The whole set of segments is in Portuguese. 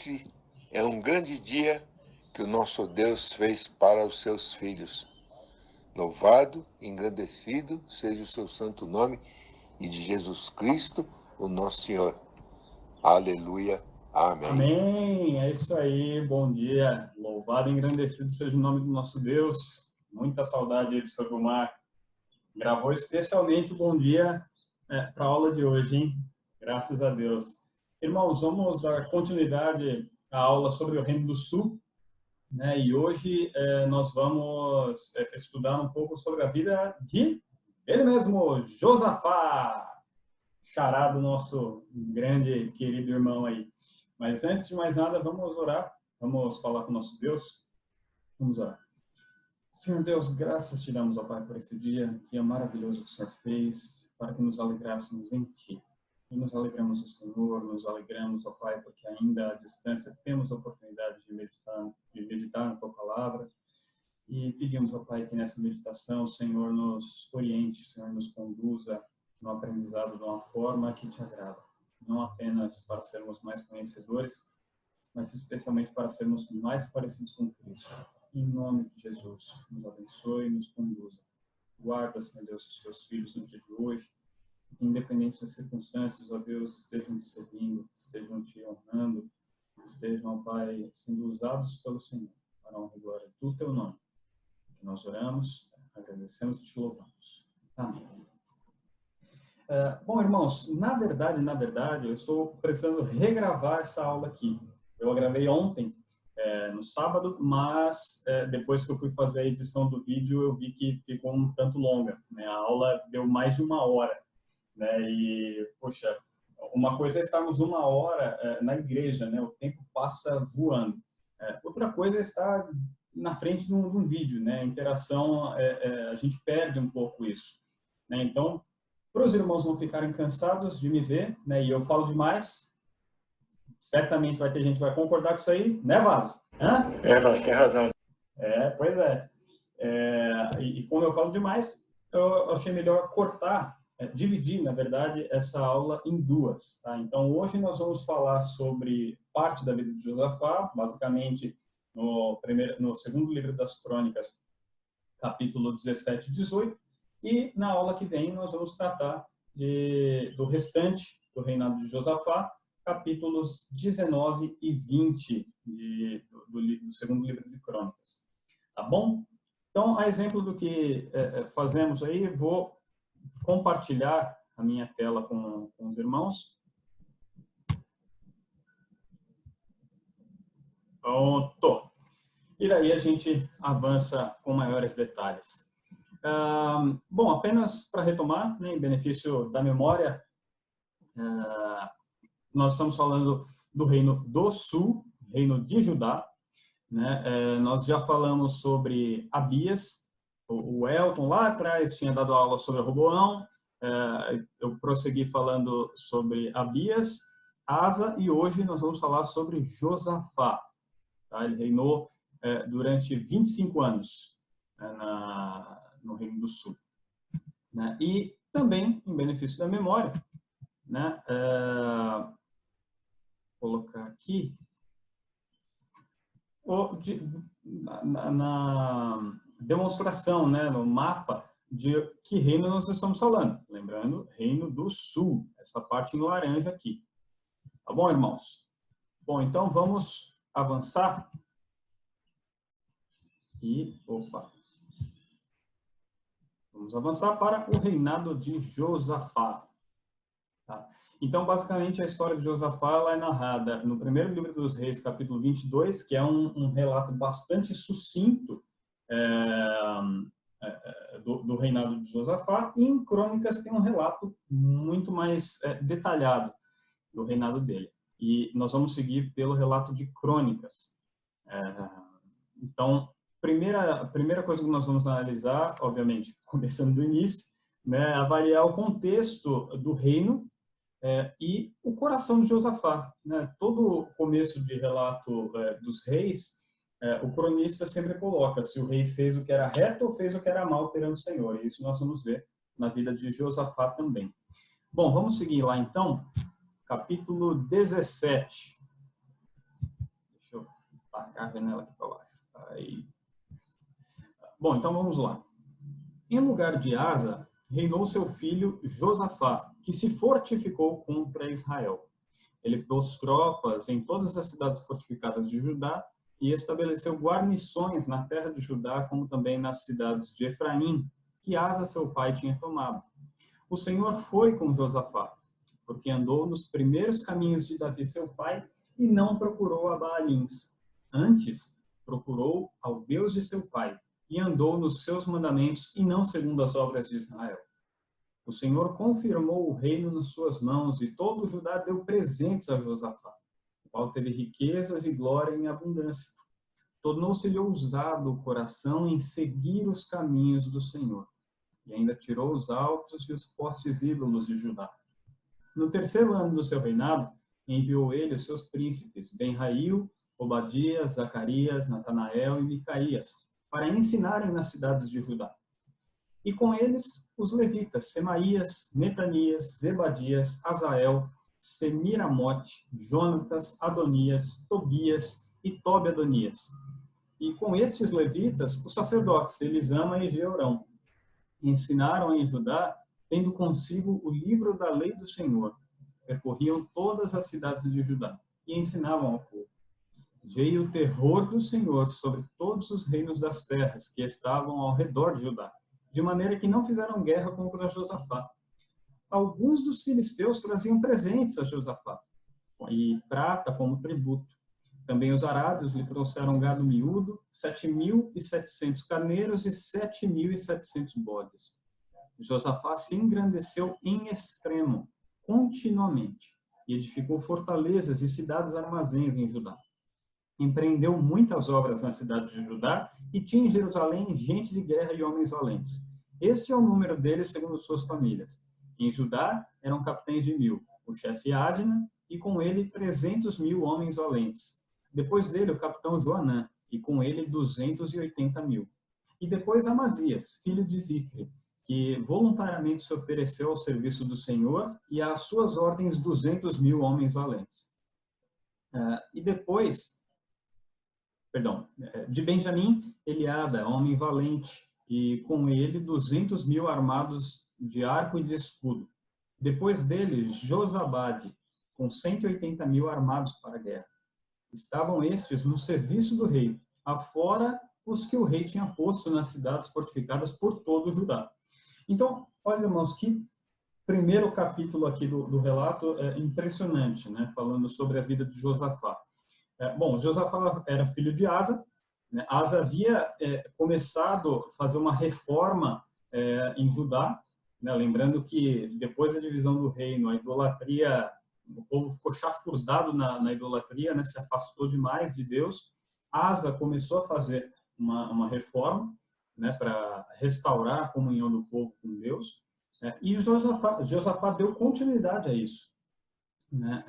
Esse é um grande dia que o nosso Deus fez para os seus filhos. Louvado, engrandecido seja o seu santo nome e de Jesus Cristo, o nosso Senhor. Aleluia. Amém. Amém. É isso aí. Bom dia. Louvado e engrandecido seja o nome do nosso Deus. Muita saudade aí do Sr. Vilmar. Gravou especialmente o bom dia para a aula de hoje, hein? Graças a Deus. Irmãos, vamos dar continuidade à aula sobre o Reino do Sul, né? E hoje nós vamos estudar um pouco sobre a vida de ele mesmo, Josafá, xará do nosso grande querido irmão aí. Mas antes de mais nada, vamos orar, vamos falar com o nosso Deus. Vamos orar. Senhor Deus, graças te damos, ó Pai, por esse dia maravilhoso que o Senhor fez, para que nos alegrássemos em Ti. E nos alegramos no Senhor, nos alegramos, ó Pai, porque ainda à distância temos a oportunidade de meditar na Tua Palavra. E pedimos, ó Pai, que nessa meditação o Senhor nos oriente, o Senhor nos conduza no aprendizado de uma forma que Te agrada. Não apenas para sermos mais conhecedores, mas especialmente para sermos mais parecidos com Cristo. Em nome de Jesus, nos abençoe e nos conduza. Guarda, Senhor Deus, os Teus filhos no dia de hoje, independente das circunstâncias, ó Deus, estejam te servindo, estejam te honrando, estejam, ó Pai, sendo usados pelo Senhor, para a honra e glória do Teu nome. Que nós oramos, agradecemos e te louvamos. Amém. Bom, irmãos, na verdade, eu estou precisando regravar essa aula aqui. Eu a gravei ontem, no sábado, mas depois que eu fui fazer a edição do vídeo, eu vi que ficou um tanto longa, né? A aula deu mais de 1 hora, né? E, poxa, uma coisa é estarmos 1 hora na igreja, né? O tempo passa voando. Outra coisa é estar na frente de um vídeo, né? A interação, a gente perde um pouco isso, né? Então, para os irmãos não ficarem cansados de me ver, né? E eu falo demais, certamente vai ter gente que vai concordar com isso aí, né, Vaso? Hã? Vaso, tem razão. Pois é. E como eu falo demais, eu achei melhor cortar, dividir, na verdade, essa aula em duas. Tá? Então, hoje nós vamos falar sobre parte da vida de Josafá, basicamente no segundo livro das Crônicas, capítulo 17 e 18. E na aula que vem nós vamos tratar do restante do reinado de Josafá, capítulos 19 e 20 do segundo livro de Crônicas. Tá bom? Então, a exemplo do que fazemos aí, vou compartilhar a minha tela com os irmãos. Pronto. E daí a gente avança com maiores detalhes. Bom, apenas para retomar, né, em benefício da memória, nós estamos falando do Reino do Sul, Reino de Judá, né? Nós já falamos sobre Abias, o Elton lá atrás tinha dado aula sobre Roboão, eu prossegui falando sobre Abias, Asa, e hoje nós vamos falar sobre Josafá. Tá? Ele reinou durante 25 anos no Reino do Sul. Né? E também, em benefício da memória, né? Colocar aqui na demonstração, né, no mapa de que reino nós estamos falando. Lembrando, Reino do Sul, essa parte em laranja aqui. Tá bom, irmãos? Bom, então vamos avançar. Vamos avançar para o reinado de Josafá. Tá? Então, basicamente, a história de Josafá ela é narrada no primeiro livro dos Reis, capítulo 22, que é um relato bastante sucinto do reinado de Josafá, e em Crônicas tem um relato muito mais detalhado do reinado dele. E nós vamos seguir pelo relato de Crônicas. Então, a primeira coisa que nós vamos analisar, obviamente, começando do início, né, avaliar o contexto do reino e o coração de Josafá. Né? Todo o começo de relato dos reis, o cronista sempre coloca se o rei fez o que era reto ou fez o que era mal perante o Senhor. E isso nós vamos ver na vida de Josafá também. Bom, vamos seguir lá então, capítulo 17. Tacar a janela aqui para baixo. Aí. Bom, então vamos lá. Em lugar de Asa, reinou seu filho Josafá, que se fortificou contra Israel. Ele pôs tropas em todas as cidades fortificadas de Judá e estabeleceu guarnições na terra de Judá, como também nas cidades de Efraim, que Asa, seu pai, tinha tomado. O Senhor foi com Josafá, porque andou nos primeiros caminhos de Davi, seu pai, e não procurou a Baalins. Antes, procurou ao Deus de seu pai, e andou nos seus mandamentos e não segundo as obras de Israel. O Senhor confirmou o reino nas suas mãos e todo o Judá deu presentes a Josafá, o qual teve riquezas e glória em abundância. Tornou-se-lhe ousado o coração em seguir os caminhos do Senhor, e ainda tirou os altos e os postes ídolos de Judá. No terceiro ano do seu reinado, enviou ele os seus príncipes, Ben-Hail, Obadias, Zacarias, Natanael e Micaías, para ensinarem nas cidades de Judá. E com eles os levitas, Semaías, Netanias, Zebadias, Azael, Semiramote, Jonatas, Adonias, Tobias e Tobi-Adonias. E com estes levitas, os sacerdotes, Elisama e Jeorão, ensinaram em Judá, tendo consigo o livro da lei do Senhor. Percorriam todas as cidades de Judá e ensinavam ao povo. Veio o terror do Senhor sobre todos os reinos das terras que estavam ao redor de Judá, de maneira que não fizeram guerra contra Josafá. Alguns dos filisteus traziam presentes a Josafá, e prata como tributo. Também os arábios lhe trouxeram gado miúdo, 7.700 carneiros e 7.700 bodes. Josafá se engrandeceu em extremo, continuamente, e edificou fortalezas e cidades-armazéns em Judá. Empreendeu muitas obras na cidade de Judá e tinha em Jerusalém gente de guerra e homens valentes. Este é o número deles segundo suas famílias. Em Judá eram capitães de 1.000, o chefe Adna, e com ele 300.000 homens valentes. Depois dele o capitão Joanã, e com ele 280.000. E depois Amazias, filho de Zicre, que voluntariamente se ofereceu ao serviço do Senhor, e às suas ordens 200.000 homens valentes. E depois... de Benjamim, Eliada, homem valente, e com ele 200.000 armados de arco e de escudo. Depois dele, Josabade, com 180.000 armados para a guerra. Estavam estes no serviço do rei, afora os que o rei tinha posto nas cidades fortificadas por todo o Judá. Então, olha, irmãos, que primeiro capítulo aqui do relato é impressionante, né? Falando sobre a vida de Josafá. Bom, Josafá era filho de Asa. Né? Asa havia começado a fazer uma reforma em Judá, né? Lembrando que depois da divisão do reino, a idolatria, o povo ficou chafurdado na idolatria, né? Se afastou demais de Deus. Asa começou a fazer uma reforma, né? Para restaurar a comunhão do povo com Deus. E Josafá deu continuidade a isso. Né?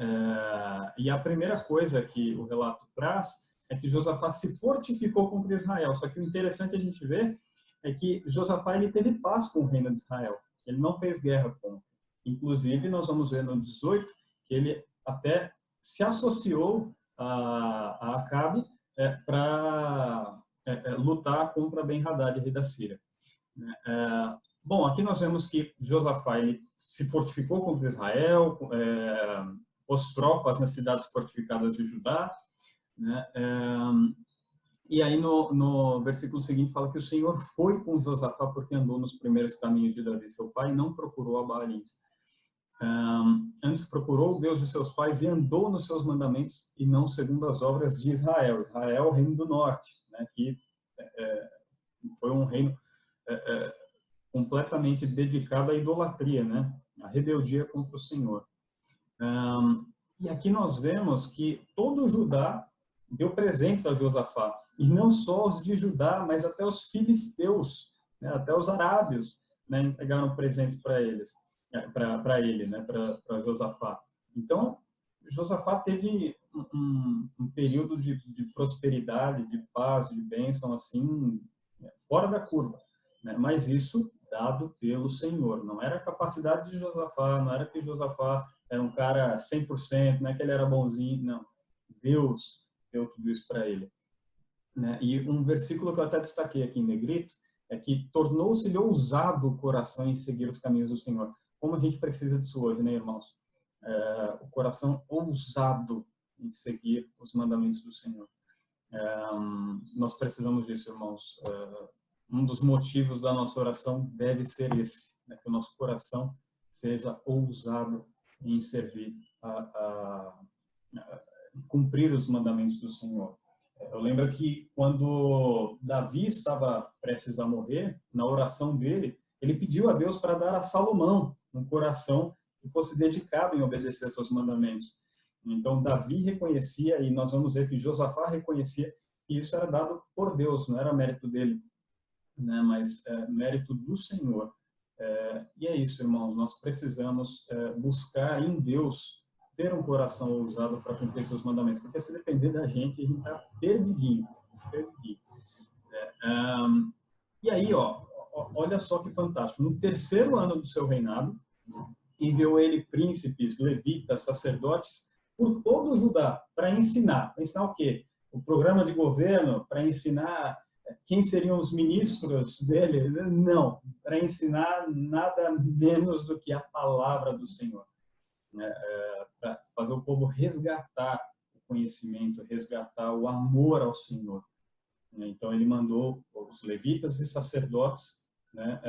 E a primeira coisa que o relato traz é que Josafá se fortificou contra Israel. Só que o interessante a gente ver é que Josafá ele teve paz com o reino de Israel. Ele não fez guerra contra. Inclusive, nós vamos ver no 18 que ele até se associou a Acabe para lutar contra Ben-Hadad, rei da Síria. Bom, aqui nós vemos que Josafá ele se fortificou contra Israel, pôs tropas nas cidades fortificadas de Judá, né? E aí no versículo seguinte fala que o Senhor foi com Josafá porque andou nos primeiros caminhos de Davi, seu pai, e não procurou a Baalins. Antes procurou o Deus de seus pais e andou nos seus mandamentos e não segundo as obras de Israel. Israel, o reino do norte, né? Que foi um reino completamente dedicado à idolatria, né? A rebeldia contra o Senhor. E aqui nós vemos que todo o Judá deu presentes a Josafá, e não só os de Judá, mas até os filisteus, né? Até os arábios, né? Entregaram presentes para eles, para ele, né? Para Josafá. Então Josafá teve um período de prosperidade, de paz, de bênção, assim, fora da curva, né? Mas isso dado pelo Senhor. Não era a capacidade de Josafá, não era que Josafá era um cara 100%, não é que ele era bonzinho, não. Deus deu tudo isso para ele. né? E um versículo que eu até destaquei aqui em negrito é que tornou-se-lhe ousado o coração em seguir os caminhos do Senhor. Como a gente precisa disso hoje, né, irmãos? O coração ousado em seguir os mandamentos do Senhor. Nós precisamos disso, irmãos. Um dos motivos da nossa oração deve ser esse, né? Que o nosso coração seja ousado em servir, cumprir os mandamentos do Senhor. Eu lembro que quando Davi estava prestes a morrer, na oração dele, ele pediu a Deus para dar a Salomão um coração que fosse dedicado em obedecer aos seus mandamentos. Então, Davi reconhecia, e nós vamos ver que Josafá reconhecia, que isso era dado por Deus, não era mérito dele, né, mas mérito do Senhor. E é isso, irmãos, nós precisamos buscar em Deus ter um coração ousado para cumprir seus mandamentos, porque se depender da gente, a gente está perdidinho. E aí, olha só que fantástico, no terceiro ano do seu reinado, enviou ele príncipes, levitas, sacerdotes, por todo o Judá, para ensinar. Para ensinar o quê? O programa de governo, para ensinar quem seriam os ministros dele? Não, para ensinar nada menos do que a palavra do Senhor. Para fazer o povo resgatar o conhecimento, resgatar o amor ao Senhor. Então, ele mandou os levitas e sacerdotes, né,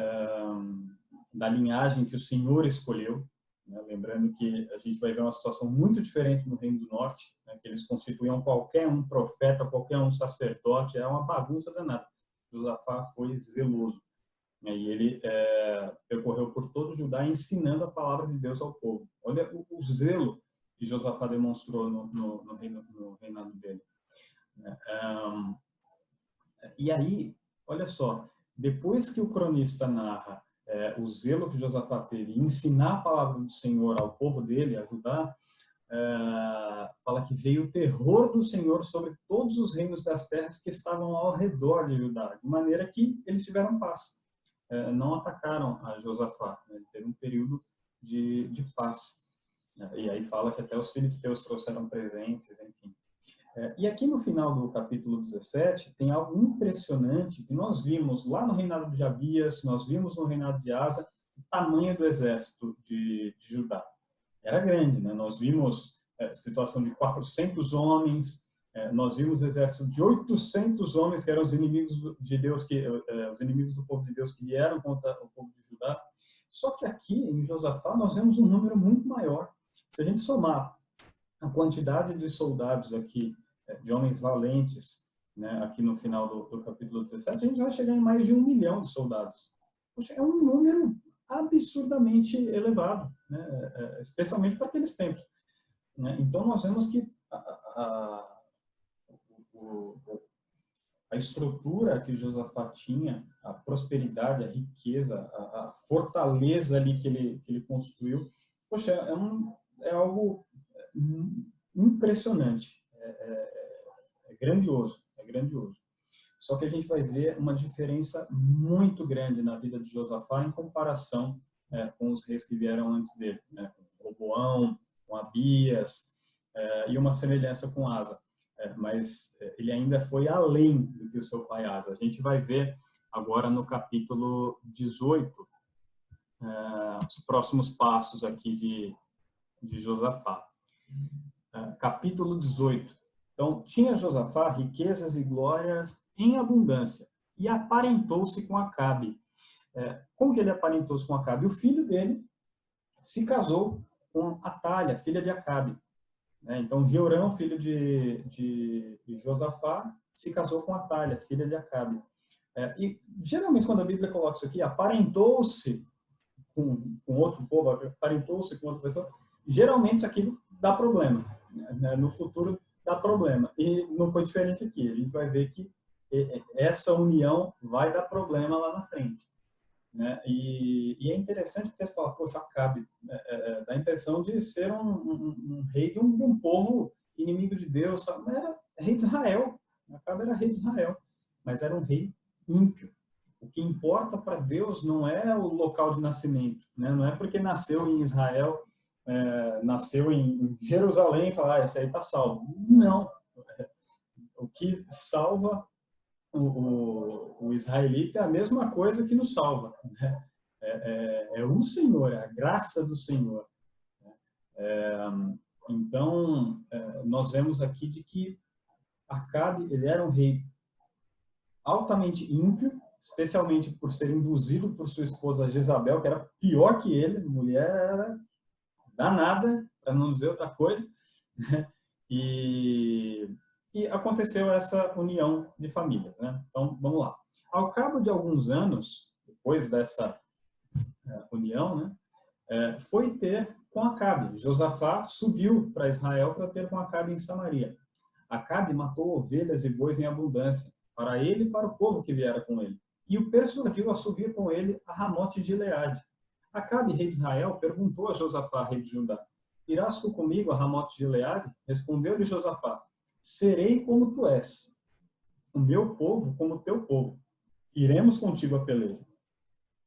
da linhagem que o Senhor escolheu, né, lembrando que a gente vai ver uma situação muito diferente no Reino do Norte, né, que eles constituíam qualquer um profeta, qualquer um sacerdote, é uma bagunça danada. Josafá foi zeloso, né, e ele percorreu por todo o Judá ensinando a palavra de Deus ao povo. Olha o zelo que Josafá demonstrou no reinado dele. E aí, olha só, depois que o cronista narra o zelo que Josafá teve em ensinar a palavra do Senhor ao povo dele, a Judá, fala que veio o terror do Senhor sobre todos os reinos das terras que estavam ao redor de Judá, de maneira que eles tiveram paz. Não atacaram a Josafá, né? Teve um período de paz. E aí fala que até os filisteus trouxeram presentes, enfim. E aqui no final do capítulo 17, tem algo impressionante que nós vimos lá no reinado de Abias, nós vimos no reinado de Asa, o tamanho do exército de Judá. Era grande, né? Nós vimos situação de 400 homens, nós vimos exército de 800 homens, que eram os inimigos de Deus, os inimigos do povo de Deus que vieram contra o povo de Judá. Só que aqui, em Josafá, nós vemos um número muito maior. Se a gente somar a quantidade de soldados aqui, de homens valentes, né, aqui no final do capítulo 17, a gente vai chegar em mais de 1 milhão de soldados. Poxa, é um número absurdamente elevado, né, especialmente para aqueles tempos. Né? Então, nós vemos que a estrutura que Josafá tinha, a prosperidade, a riqueza, a fortaleza ali que ele construiu, poxa, é algo impressionante. É grandioso. Só que a gente vai ver uma diferença muito grande na vida de Josafá em comparação com os reis que vieram antes dele, né? Com Roboão, com Abias, e uma semelhança com Asa. Mas ele ainda foi além do que o seu pai Asa. A gente vai ver agora no capítulo 18 os próximos passos aqui de Josafá. Capítulo 18. Então, tinha Josafá riquezas e glórias em abundância, e aparentou-se com Acabe. Como que ele aparentou-se com Acabe? O filho dele se casou com Atalha, filha de Acabe. Então, Jeorão, filho de Josafá, se casou com Atalha, filha de Acabe. E, geralmente, quando a Bíblia coloca isso aqui, aparentou-se com outro povo, aparentou-se com outra pessoa, geralmente isso aqui dá problema. No futuro, dá problema. E não foi diferente aqui. A gente vai ver que essa união vai dar problema lá na frente. Né? E é interessante porque você fala, poxa, Acabe, dá a impressão de ser um rei de um povo inimigo de Deus, mas era rei de Israel. Acabe era rei de Israel, mas era um rei ímpio. O que importa para Deus não é o local de nascimento, né? Não é porque nasceu em Israel, nasceu em Jerusalém e falar, esse aí está salvo. Não. O que salva o israelita é a mesma coisa que nos salva, né? É o Senhor, é a graça do Senhor. Então, nós vemos aqui de que Acabe, ele era um rei altamente ímpio, especialmente por ser induzido por sua esposa Jezabel, que era pior que ele, a mulher era danada, para não dizer outra coisa, né? E aconteceu essa união de famílias, né? Então, vamos lá. Ao cabo de alguns anos, depois dessa união, né, foi ter com Acabe. Josafá subiu para Israel para ter com Acabe em Samaria. Acabe matou ovelhas e bois em abundância, para ele e para o povo que viera com ele, e o persuadiu a subir com ele a Ramote de Gileade. Acabe, rei de Israel, perguntou a Josafá, rei de Judá: irás tu comigo a Ramote de Gileade? Respondeu-lhe Josafá: serei como tu és, o meu povo como o teu povo. Iremos contigo a peleja.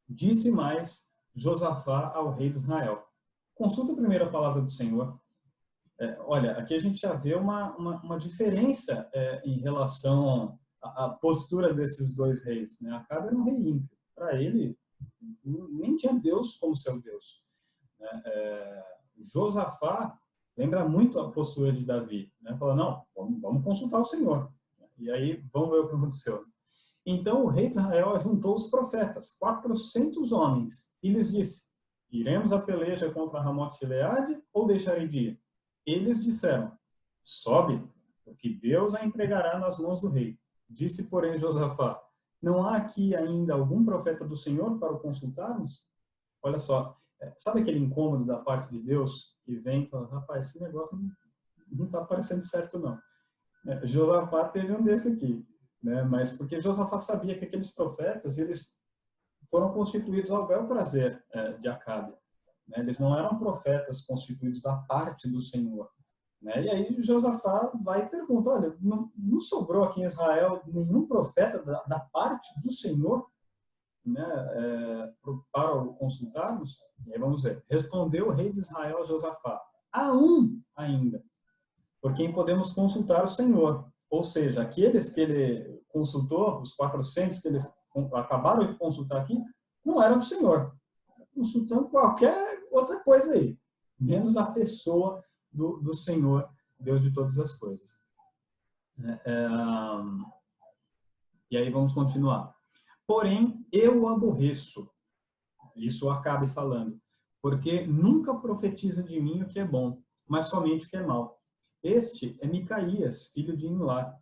Disse mais Josafá ao rei de Israel: consulta a primeira palavra do Senhor. Olha, aqui a gente já vê uma diferença em relação à postura desses dois reis, né? Acabe era um rei ímpio. Para ele, nem tinha Deus como seu Deus, né? Josafá lembra muito a postura de Davi, né? Fala, não, vamos consultar o Senhor. E aí, vamos ver o que aconteceu. Então, o rei de Israel ajuntou os profetas, 400 homens, e lhes disse: iremos a peleja contra Ramote de Gileade ou deixarei de ir? Eles disseram: sobe, porque Deus a entregará nas mãos do rei. Disse, porém, Josafá: não há aqui ainda algum profeta do Senhor para o consultarmos? Olha só, sabe aquele incômodo da parte de Deus que vem e fala: rapaz, esse negócio não está parecendo certo, não. Josafá teve um desse aqui, né? Mas porque Josafá sabia que aqueles profetas, eles foram constituídos ao bel prazer de Acabe. Eles não eram profetas constituídos da parte do Senhor, né? E aí Josafá vai e pergunta: olha, não sobrou aqui em Israel nenhum profeta da parte do Senhor, né, para o consultarmos? E aí vamos ver. Respondeu o rei de Israel a Josafá: há um ainda, por quem podemos consultar o Senhor. Ou seja, aqueles que ele consultou, os 400 que eles acabaram de consultar aqui, não eram do Senhor. Consultando qualquer outra coisa aí, menos a pessoa do Senhor, Deus de todas as coisas. E aí vamos continuar. Porém, eu aborreço, isso Acabe falando, porque nunca profetiza de mim o que é bom, mas somente o que é mal. Este é Micaías, filho de Imlá.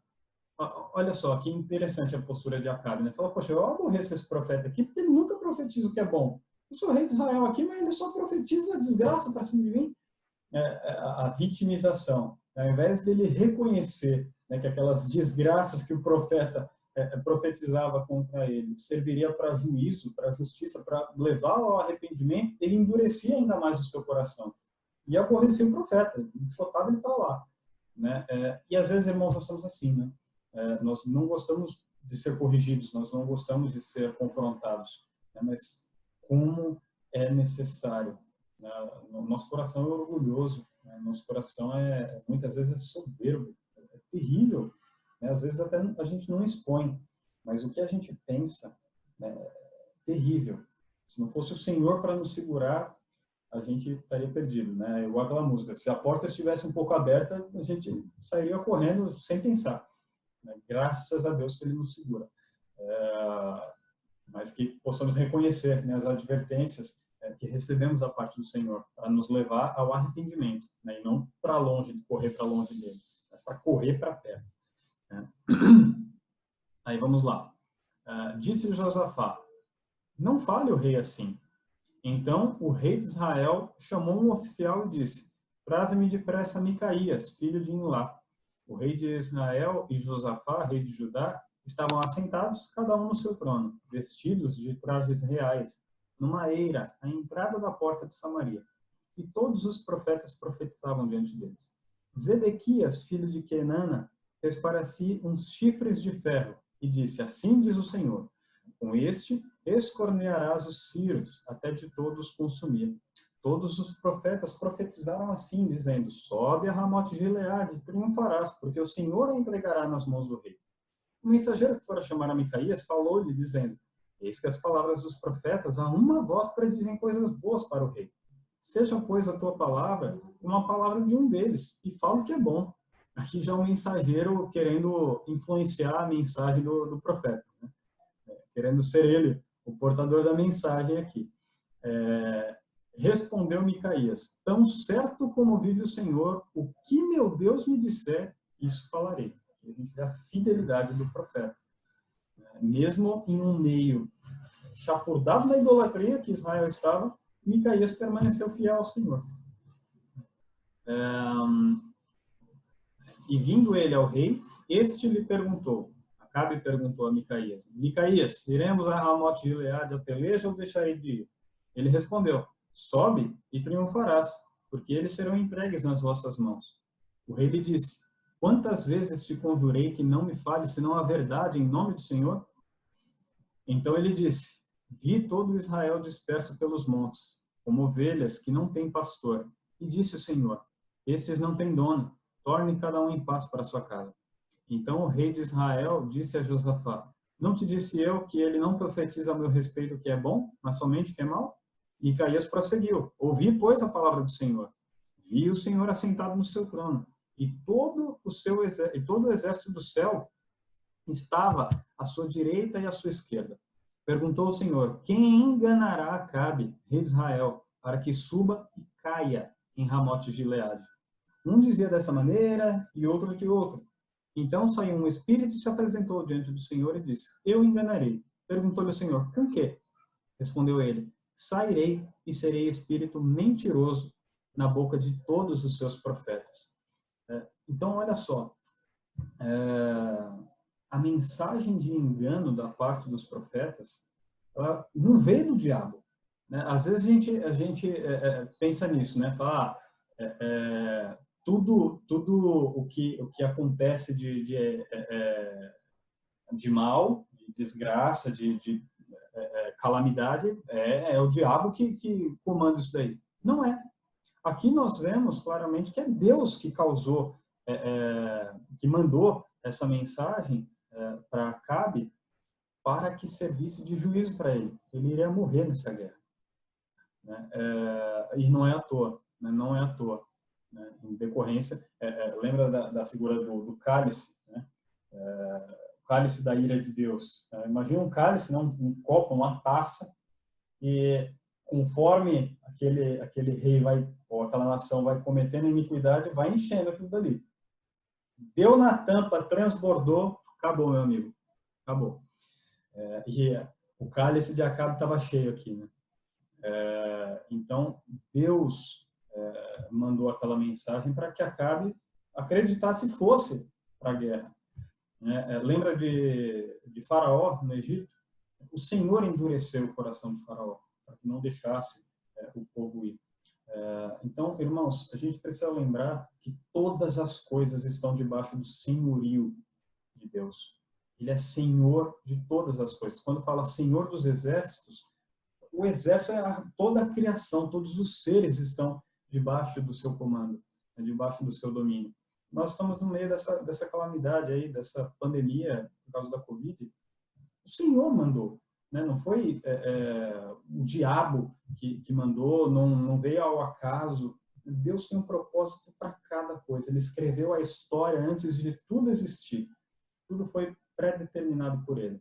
Olha só, que interessante a postura de Acabe, né? Fala, poxa, eu aborreço esse profeta aqui porque ele nunca profetiza o que é bom. Eu sou rei de Israel aqui, mas ele só profetiza a desgraça para cima de mim. A vitimização. Ao invés dele reconhecer, né, que aquelas desgraças que o profeta profetizava contra ele serviria para juízo, para justiça, para levá-lo ao arrependimento, ele endurecia ainda mais o seu coração. E aborrecia o profeta, soltava ele para lá, né? E às vezes, irmãos, nós somos assim, né? Nós não gostamos de ser corrigidos, nós não gostamos de ser confrontados, né? Mas como é necessário, né? Nosso coração é orgulhoso, né? Nosso coração muitas vezes é soberbo, é terrível, né? Às vezes até a gente não expõe, mas o que a gente pensa, né, é terrível. Se não fosse o Senhor para nos segurar, a gente estaria perdido, né? Igual aquela música: se a porta estivesse um pouco aberta, a gente sairia correndo sem pensar, né? Graças a Deus que Ele nos segura. Mas que possamos reconhecer, né, as advertências que recebemos da parte do Senhor para nos levar ao arrependimento, né, e não para longe, correr para longe dele, mas para correr para perto, né? Aí vamos lá. Disse Josafá: não fale o rei assim. Então o rei de Israel chamou um oficial e disse: traze-me depressa Micaías, filho de Imlá. O rei de Israel e Josafá, rei de Judá, estavam assentados, cada um no seu trono, vestidos de trajes reais, numa eira, à entrada da porta de Samaria. E todos os profetas profetizavam diante deles. Zedequias, filho de Kenana, fez para si uns chifres de ferro e disse: assim diz o Senhor: com este escornearás os círios, até de todos consumir. Todos os profetas profetizaram assim, dizendo: sobe a Ramote de Gileade, triunfarás, porque o Senhor a entregará nas mãos do rei. o mensageiro que fora chamar a Micaías falou-lhe, dizendo: eis que as palavras dos profetas a uma voz predizem coisas boas para o rei. Seja, pois, a tua palavra uma palavra de um deles, e fala o que é bom. Aqui já o mensageiro querendo influenciar a mensagem do profeta, né? Querendo ser ele o portador da mensagem aqui. Respondeu Micaías: tão certo como vive o Senhor, o que meu Deus me disser, isso falarei. A gente vê a fidelidade do profeta. Mesmo em um meio chafurdado na idolatria que Israel estava, Micaías permaneceu fiel ao Senhor. E vindo ele ao rei, este lhe perguntou, Acabe perguntou a Micaías: Micaías, iremos a Ramote de Gileade a peleja ou deixarei de ir? Ele respondeu: sobe e triunfarás, porque eles serão entregues nas vossas mãos. O rei lhe disse: quantas vezes te conjurei que não me fales senão a verdade em nome do Senhor? Então ele disse: vi todo Israel disperso pelos montes, como ovelhas que não têm pastor. E disse o Senhor: estes não têm dono, torne cada um em paz para sua casa. Então o rei de Israel disse a Josafá: não te disse eu que ele não profetiza a meu respeito o que é bom, mas somente o que é mal? E Micaías prosseguiu: ouvi, pois, a palavra do Senhor. Vi o Senhor assentado no seu trono, e todo o exército do céu estava à sua direita e à sua esquerda. Perguntou o Senhor: quem enganará Acabe, rei de Israel, para que suba e caia em Ramote de Gileade? Um dizia dessa maneira e outro de outra. Então saiu um espírito e se apresentou diante do Senhor e disse: eu enganarei. Perguntou-lhe o Senhor: com quê? Respondeu ele: sairei e serei espírito mentiroso na boca de todos os seus profetas. Então, olha só, a mensagem de engano da parte dos profetas, ela não veio do diabo, né? Às vezes a gente pensa nisso, né? Fala, tudo o que acontece de mal, de desgraça, de calamidade, é o diabo que comanda isso daí. Não é. Aqui nós vemos claramente que é Deus que causou, que mandou essa mensagem para Acabe para que servisse de juízo para ele. Ele iria morrer nessa guerra. Né? E não é à toa. Né? Não é à toa. Né? Em decorrência, lembra da figura do cálice, né? O cálice da ira de Deus. Imagina um cálice, não, um copo, uma taça, e conforme aquele rei vai, ou aquela nação vai cometendo iniquidade, vai enchendo aquilo dali. Deu na tampa, transbordou, acabou, meu amigo. Acabou. E o cálice de Acabe estava cheio aqui, né? Então, Deus mandou aquela mensagem para que Acabe acreditasse e fosse para a guerra. Lembra de Faraó, no Egito? O Senhor endureceu o coração de Faraó, para que não deixasse o povo ir. Então, irmãos, a gente precisa lembrar que todas as coisas estão debaixo do senhorio de Deus. Ele é Senhor de todas as coisas. Quando fala Senhor dos exércitos, o exército é toda a criação, todos os seres estão debaixo do seu comando, debaixo do seu domínio. Nós estamos no meio dessa calamidade aí, dessa pandemia por causa da Covid. O Senhor mandou, né? Não foi o diabo que mandou, não veio ao acaso. Deus tem um propósito para cada coisa. Ele escreveu a história antes de tudo existir. Tudo foi pré-determinado por ele.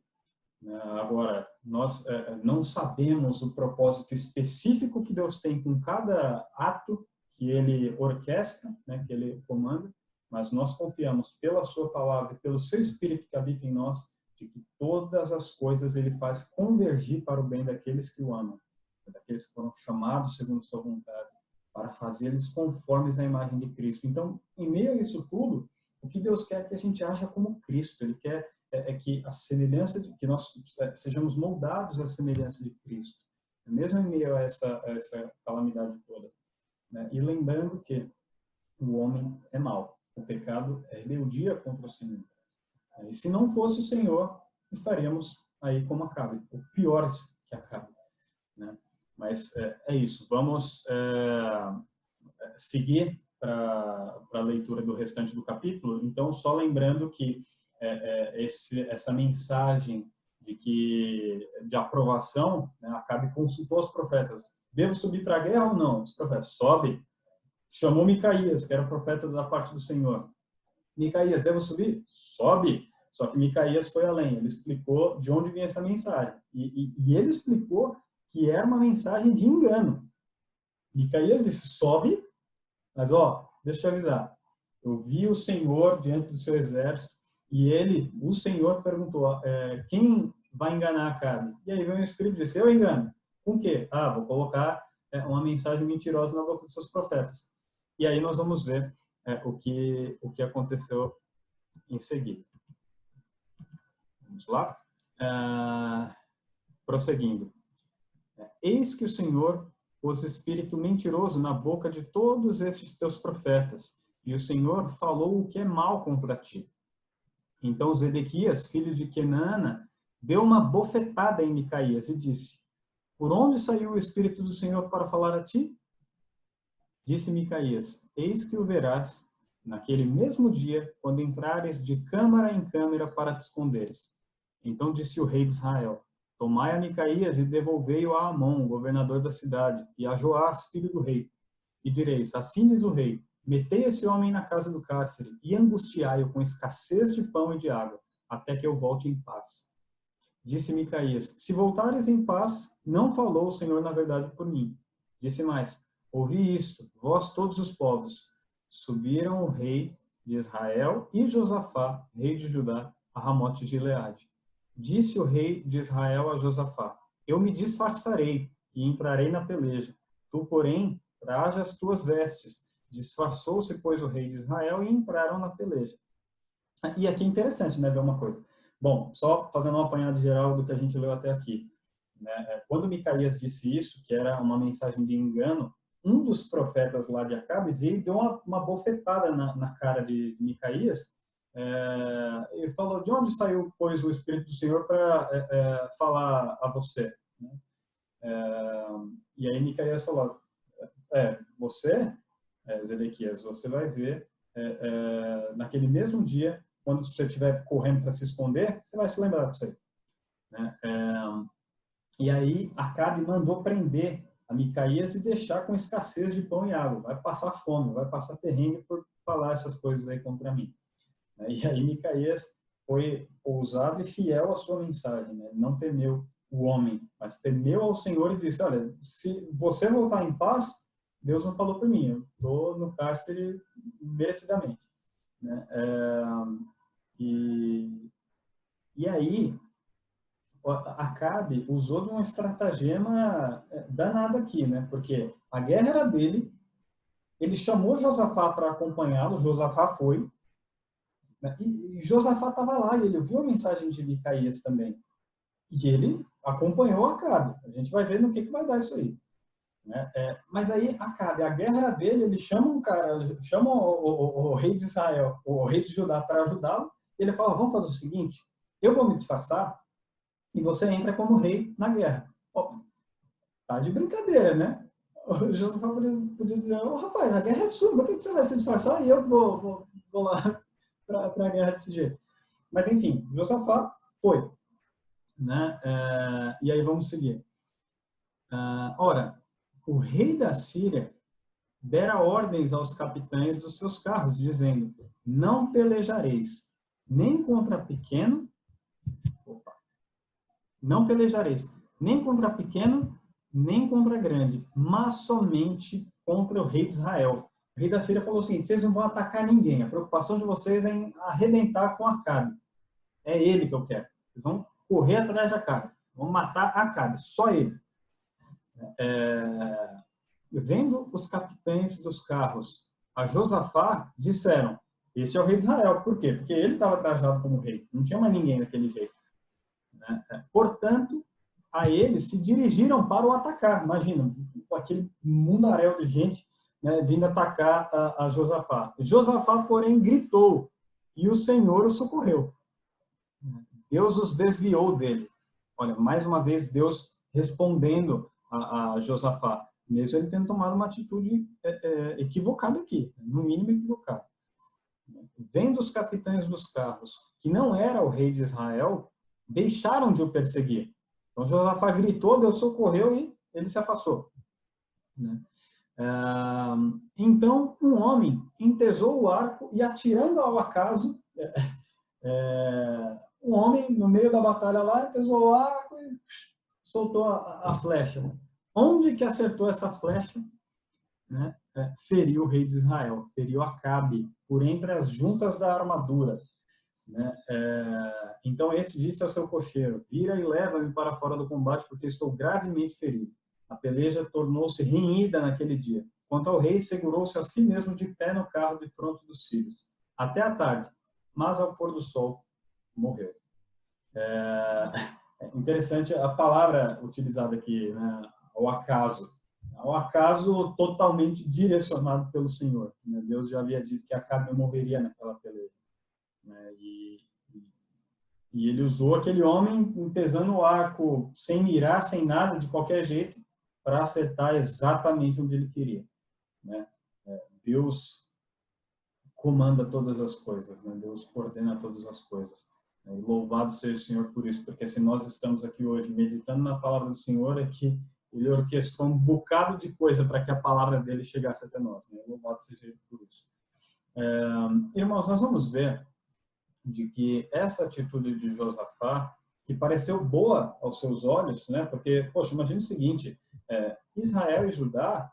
Agora, nós não sabemos o propósito específico que Deus tem com cada ato que ele orquestra, né, que ele comanda, mas nós confiamos pela sua palavra e pelo seu Espírito que habita em nós, de que todas as coisas ele faz convergir para o bem daqueles que o amam, daqueles que foram chamados segundo sua vontade, para fazê-los conformes à imagem de Cristo. Então, em meio a isso tudo, o que Deus quer é que a gente haja como Cristo. Ele quer que a semelhança que nós sejamos moldados à semelhança de Cristo, mesmo em meio a essa calamidade toda, né? E lembrando que o homem é mau, o pecado é rebeldia contra o Senhor. E se não fosse o Senhor, estaríamos aí como Acabe, ou piores que Acabe, né? Mas é isso. Vamos seguir para a leitura do restante do capítulo. Então, só lembrando que essa mensagem de aprovação, né, Acabe consultou os profetas. Devo subir para a guerra ou não? Os profetas, sobe. Chamou Micaías, que era o profeta da parte do Senhor. Micaías, devo subir? Sobe. Só que Micaías foi além. Ele explicou de onde vinha essa mensagem. E ele explicou que era uma mensagem de engano. Micaías disse, sobe, mas deixa eu te avisar. Eu vi o Senhor diante do seu exército e o Senhor perguntou, quem vai enganar Acabe? E aí veio o Espírito e disse, eu engano. Com o quê? Vou colocar uma mensagem mentirosa na boca dos seus profetas. E aí nós vamos ver o que aconteceu em seguida. Vamos lá? Prosseguindo. Eis que o Senhor pôs espírito mentiroso na boca de todos estes teus profetas, e o Senhor falou o que é mal contra ti. Então Zedequias, filho de Kenaana, deu uma bofetada em Micaías e disse, por onde saiu o Espírito do Senhor para falar a ti? Disse Micaías, eis que o verás naquele mesmo dia, quando entrares de câmara em câmara para te esconderes. Então disse o rei de Israel, tomai a Micaías e devolvei-o a Amon, governador da cidade, e a Joás, filho do rei. E direis, assim diz o rei, metei esse homem na casa do cárcere e angustiai-o com escassez de pão e de água, até que eu volte em paz. Disse Micaías, se voltares em paz, não falou o Senhor na verdade por mim. Disse mais, ouvi isto, vós todos os povos. Subiram o rei de Israel e Josafá, rei de Judá, a Ramote de Gileade. Disse o rei de Israel a Josafá, eu me disfarçarei e entrarei na peleja. Tu, porém, traja as tuas vestes. Disfarçou-se, pois, o rei de Israel e entraram na peleja. E aqui é interessante, né, ver uma coisa. Bom, só fazendo um apanhado geral do que a gente leu até aqui. Né? Quando Micaías disse isso, que era uma mensagem de engano, um dos profetas lá de Acabe veio e deu uma bofetada na cara de Micaías, e falou, de onde saiu, pois, o Espírito do Senhor para falar a você? Né? E aí Micaías falou, você, Zedequias, você vai ver naquele mesmo dia, quando você estiver correndo para se esconder, você vai se lembrar disso aí. Né? E aí Acabe mandou prender a Micaías e deixar com escassez de pão e água. Vai passar fome, vai passar perrengue por falar essas coisas aí contra mim. E aí Micaías foi ousado e fiel à sua mensagem. Né? Não temeu o homem, mas temeu ao Senhor e disse, olha, se você voltar em paz, Deus não falou por mim, eu estou no cárcere merecidamente. Né? E aí, Acabe usou de um estratagema danado aqui, né? Porque a guerra era dele, ele chamou Josafá para acompanhá-lo, Josafá foi, né? E Josafá estava lá, e ele viu a mensagem de Micaías também. E ele acompanhou Acabe. A gente vai ver no que vai dar isso aí. Né? Mas aí Acabe, a guerra era dele, ele chama um cara, chama o rei de Israel, o rei de Judá para ajudá-lo, e ele fala, vamos fazer o seguinte, eu vou me disfarçar e você entra como rei na guerra. Tá de brincadeira, né? O Josafá podia dizer, rapaz, a guerra é sua, por que você vai se disfarçar e eu vou lá para a guerra desse jeito? Mas enfim, Josafá foi. Né? E aí vamos seguir. Ora, o rei da Síria dera ordens aos capitães dos seus carros, dizendo, não pelejareis nem contra pequeno, não pelejareis nem contra pequeno, nem contra grande, mas somente contra o rei de Israel. O rei da Síria falou assim, vocês não vão atacar ninguém, a preocupação de vocês é em arrebentar com Acabe. É ele que eu quero. Vocês vão correr atrás de Acabe, vão matar Acabe, só ele. Vendo os capitães dos carros a Josafá, disseram, este é o rei de Israel. Por quê? Porque ele estava trajado como rei. Não tinha mais ninguém daquele jeito. Né? Portanto, a eles se dirigiram para o atacar. Imagina, aquele mundaréu de gente, né, vindo atacar a Josafá. Josafá, porém, gritou e o Senhor o socorreu. Deus os desviou dele. Olha, mais uma vez, Deus respondendo a Josafá, mesmo ele tendo tomado uma atitude equivocada aqui, no mínimo equivocada. vendo os capitães dos carros, que não era o rei de Israel, deixaram de o perseguir. Então Josafá gritou, Deus socorreu e ele se afastou. Então um homem entesou o arco e, atirando ao acaso, um homem no meio da batalha lá entesou o arco e soltou a flecha. Onde que acertou essa flecha? Né? Feriu o rei de Israel, feriu Acabe por entre as juntas da armadura. Né? Então esse disse ao seu cocheiro: vira e leva-me para fora do combate, porque estou gravemente ferido. A peleja tornou-se renhida naquele dia. Quanto ao rei, segurou-se a si mesmo de pé no carro de fronte dos filhos, até a tarde, mas ao pôr do sol morreu. Interessante a palavra utilizada aqui, né? Ao acaso. Ao acaso totalmente direcionado pelo Senhor. Né? Deus já havia dito que Acabe morreria naquela peleja. Né? E ele usou aquele homem entesando o arco sem mirar, sem nada, de qualquer jeito, para acertar exatamente onde ele queria. Né? Deus comanda todas as coisas. Né? Deus coordena todas as coisas. E louvado seja o Senhor por isso, porque se nós estamos aqui hoje meditando na palavra do Senhor, é que Ele orquestrou um bocado de coisa para que a palavra dele chegasse até nós. Né? Louvado seja Ele por isso. Irmãos, nós vamos ver de que essa atitude de Josafá, que pareceu boa aos seus olhos, né? Porque, poxa, imagine o seguinte, Israel e Judá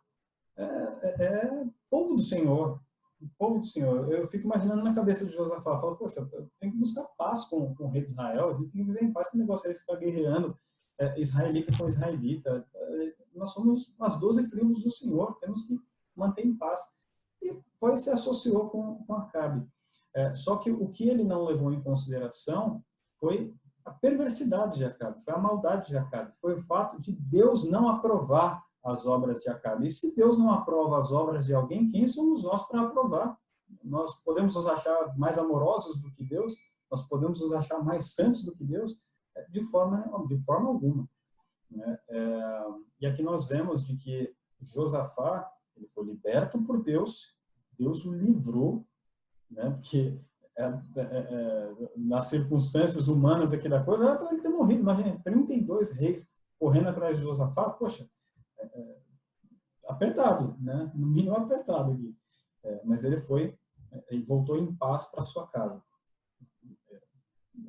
é povo do Senhor. O povo do Senhor. Eu fico imaginando na cabeça de Josafá, falo, poxa, eu tenho que buscar paz com o rei de Israel, a gente tem que viver em paz, que negócio é esse que está guerreando israelita com israelita? Nós somos as 12 tribos do Senhor, temos que manter em paz. E foi se associou com Acabe. Só que o que ele não levou em consideração foi a perversidade de Acabe, foi a maldade de Acabe, foi o fato de Deus não aprovar as obras de Acabe. E se Deus não aprova as obras de alguém, quem somos nós para aprovar? Nós podemos nos achar mais amorosos do que Deus? Nós podemos nos achar mais santos do que Deus? De forma alguma. Né? E aqui nós vemos de que Josafá, ele foi liberto por Deus, Deus o livrou, né? Porque nas circunstâncias humanas aqui da coisa, era para ele ter morrido. Imagina, 32 reis correndo atrás de Josafá, poxa, apertado, né? No mínimo apertado aqui. Mas ele foi e voltou em paz para sua casa.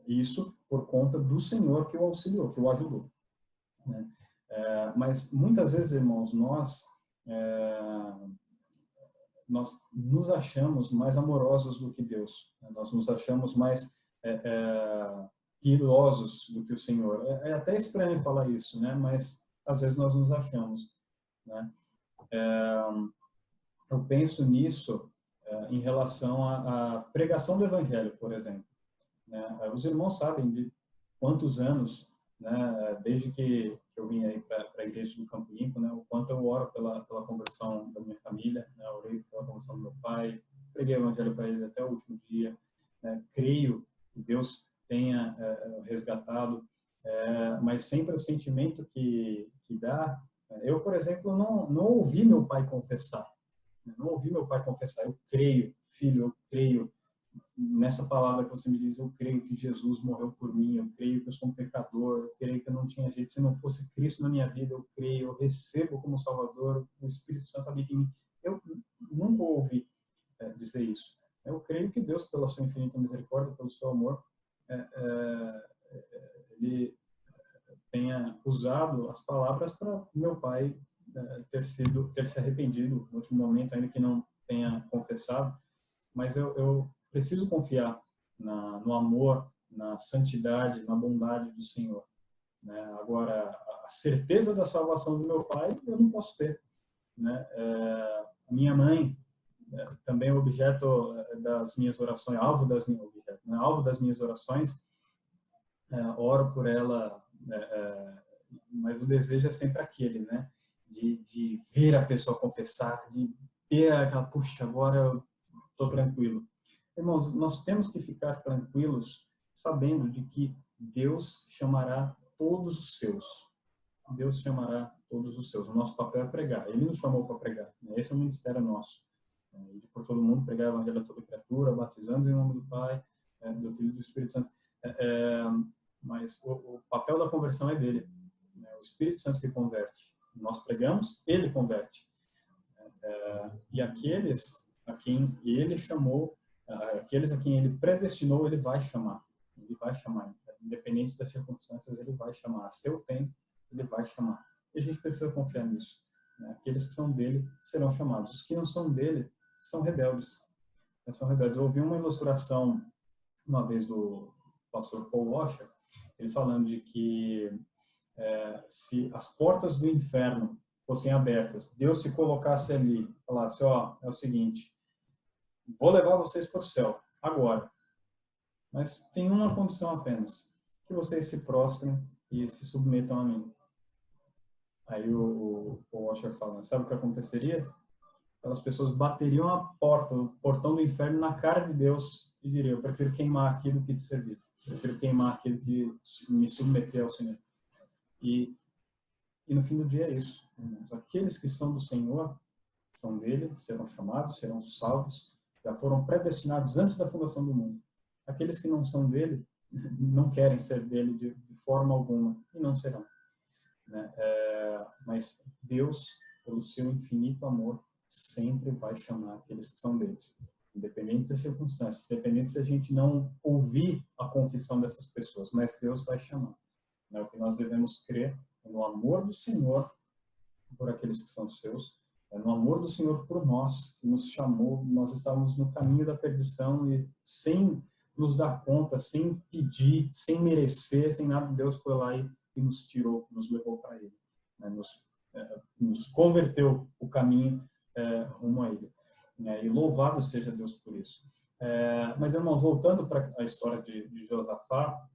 Isso por conta do Senhor que o auxiliou, que o ajudou. Né? Mas muitas vezes, irmãos, nós nos achamos mais amorosos do que Deus. Né? Nós nos achamos mais piedosos do que o Senhor. É até estranho falar isso, né? Mas às vezes nós nos achamos. Né? Eu penso nisso em relação à pregação do Evangelho, por exemplo. Né? Os irmãos sabem de quantos anos, né, desde que eu vim aí para a igreja do Campo Limpo, né, o quanto eu oro pela conversão da minha família, né, orei pela conversão do meu pai, preguei o Evangelho para ele até o último dia, né, creio que Deus tenha resgatado, mas sempre o sentimento que dá. Eu, por exemplo, não ouvi meu pai confessar. Não ouvi meu pai confessar. Eu creio, filho, eu creio nessa palavra que você me diz, eu creio que Jesus morreu por mim, eu creio que eu sou um pecador, eu creio que eu não tinha jeito, se não fosse Cristo na minha vida, eu creio, eu recebo como Salvador, o Espírito Santo habita em mim. Eu nunca ouvi dizer isso. Eu creio que Deus, pela sua infinita misericórdia, pelo seu amor, ele tenha usado as palavras para meu pai ter se arrependido no último momento, ainda que não tenha confessado, mas eu preciso confiar no amor, na santidade, na bondade do Senhor. Né? Agora, a certeza da salvação do meu pai, eu não posso ter. Né? Minha mãe, também objeto das minhas orações, alvo das minhas orações, oro por ela, mas o desejo é sempre aquele, né? De ver a pessoa confessar, de ter aquela, puxa, agora eu estou tranquilo. Irmãos, nós temos que ficar tranquilos sabendo de que Deus chamará todos os seus. Deus chamará todos os seus. O nosso papel é pregar. Ele nos chamou para pregar. Esse é o ministério nosso. Ir por todo mundo, pregar o evangelho a toda criatura, batizando em nome do Pai, do Filho e do Espírito Santo. Mas o papel da conversão é dele, né? O Espírito Santo que converte. Nós pregamos, ele converte. E aqueles a quem ele chamou, aqueles a quem ele predestinou, ele vai chamar. Ele vai chamar. Independente das circunstâncias, ele vai chamar. A seu tempo, ele vai chamar. E a gente precisa confiar nisso, né? Aqueles que são dele serão chamados. Os que não são dele são rebeldes. São rebeldes. Eu ouvi uma ilustração uma vez do pastor Paul Washer, ele falando de que se as portas do inferno fossem abertas, Deus se colocasse ali, falasse, ó, é o seguinte, vou levar vocês para o céu, agora. Mas tem uma condição apenas, que vocês se prostrem e se submetam a mim. Aí o Washer fala, sabe o que aconteceria? Aquelas pessoas bateriam a porta, o portão do inferno na cara de Deus e diriam, eu prefiro queimar aqui do que te servir. Eu prefiro queimar aquilo que me submeter ao Senhor. E no fim do dia é isso. Aqueles que são do Senhor, são dele, serão chamados, serão salvos, já foram predestinados antes da fundação do mundo. Aqueles que não são dele, não querem ser dele de forma alguma, e não serão. Né? Mas Deus, pelo seu infinito amor, sempre vai chamar aqueles que são deles. Independente das circunstâncias, independente se a gente não ouvir a confissão dessas pessoas, mas Deus vai chamar. Né? O que nós devemos crer é no amor do Senhor por aqueles que são seus, é no amor do Senhor por nós, que nos chamou, nós estávamos no caminho da perdição e sem nos dar conta, sem pedir, sem merecer, sem nada, Deus foi lá e nos tirou, nos levou para Ele, né? Nos converteu o caminho rumo a Ele. E louvado seja Deus por isso. Mas, irmãos, voltando para a história de Josafá,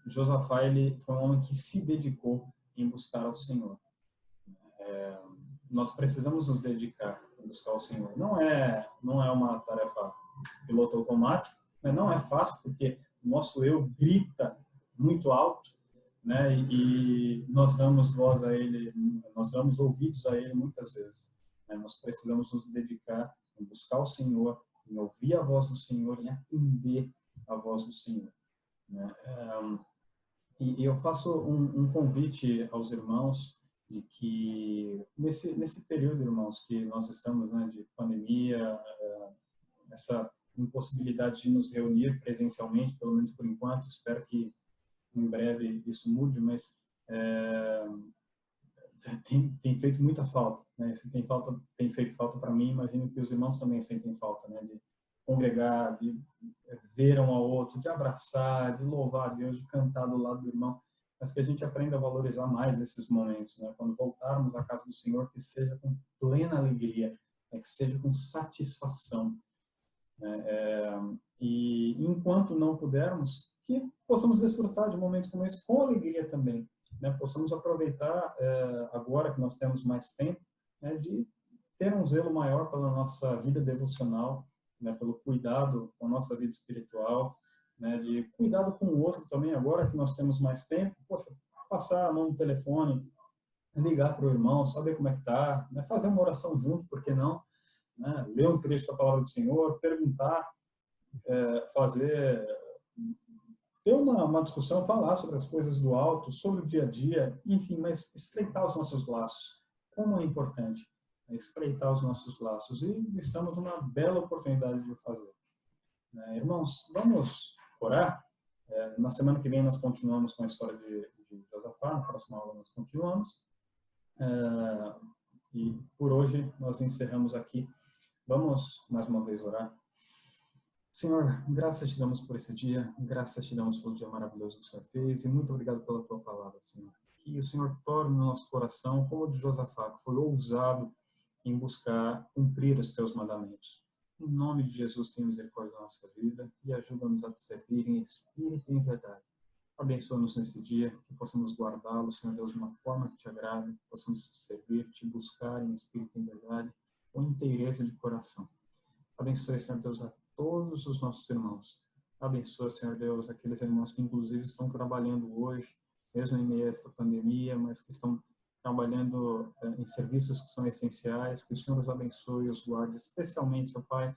Josafá, ele foi um homem que se dedicou em buscar ao Senhor. Nós precisamos nos dedicar em buscar ao Senhor. Não é uma tarefa piloto automático, né? Não é fácil, porque o nosso eu grita muito alto, né? E nós damos voz a ele, nós damos ouvidos a ele muitas vezes. Né? Nós precisamos nos dedicar em buscar o Senhor, em ouvir a voz do Senhor, em atender a voz do Senhor. Né? E eu faço um convite aos irmãos de que nesse período, irmãos, que nós estamos, né, de pandemia, essa impossibilidade de nos reunir presencialmente, pelo menos por enquanto, espero que em breve isso mude, mas tem feito muita falta, né? Se tem feito falta para mim, imagino que os irmãos também sentem falta, né? De congregar, de ver um ao outro, de abraçar, de louvar a Deus, de cantar do lado do irmão, mas que a gente aprenda a valorizar mais esses momentos, né? Quando voltarmos à casa do Senhor, que seja com plena alegria, né? Que seja com satisfação, né? E enquanto não pudermos, que possamos desfrutar de momentos como esse com alegria também, né? Possamos aproveitar agora que nós temos mais tempo, né? De ter um zelo maior pela nossa vida devocional, né? Pelo cuidado com a nossa vida espiritual, né? De cuidado com o outro também, agora que nós temos mais tempo, poxa, passar a mão no telefone, ligar para o irmão, saber como é que está, né? Fazer uma oração junto, por que não? Né? Ler um trecho da palavra do Senhor, perguntar, ter uma discussão, falar sobre as coisas do alto, sobre o dia a dia, enfim, mas estreitar os nossos laços. Como é importante estreitar os nossos laços, e estamos numa bela oportunidade de o fazer. Irmãos, vamos orar? Na semana que vem nós continuamos com a história de Josafá, na próxima aula nós continuamos. E por hoje nós encerramos aqui. Vamos mais uma vez orar. Senhor, graças te damos por esse dia, graças te damos pelo dia maravilhoso que o Senhor fez, e muito obrigado pela tua palavra, Senhor. Que o Senhor torne no nosso coração como o de Josafá, que foi ousado em buscar cumprir os teus mandamentos. Em nome de Jesus, tenha misericórdia da nossa vida e ajuda-nos a te servir em espírito e em verdade. Abençoa-nos nesse dia, que possamos guardá-lo, Senhor Deus, de uma forma que te agrade, que possamos te servir, te buscar em espírito e em verdade, com inteireza de coração. Abençoe, Senhor Deus, a todos os nossos irmãos. Abençoa, Senhor Deus, aqueles irmãos que inclusive estão trabalhando hoje, mesmo em meio a esta pandemia, mas que estão trabalhando em serviços que são essenciais, que o Senhor os abençoe e os guarde, especialmente, ó Pai,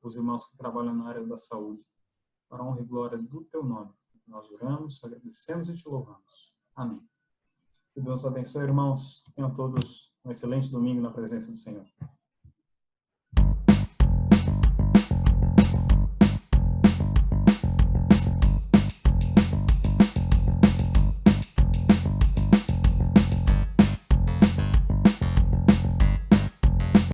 os irmãos que trabalham na área da saúde. Para a honra e glória do Teu nome, nós oramos, agradecemos e Te louvamos. Amém. Que Deus os abençoe, irmãos. Tenham todos um excelente domingo na presença do Senhor.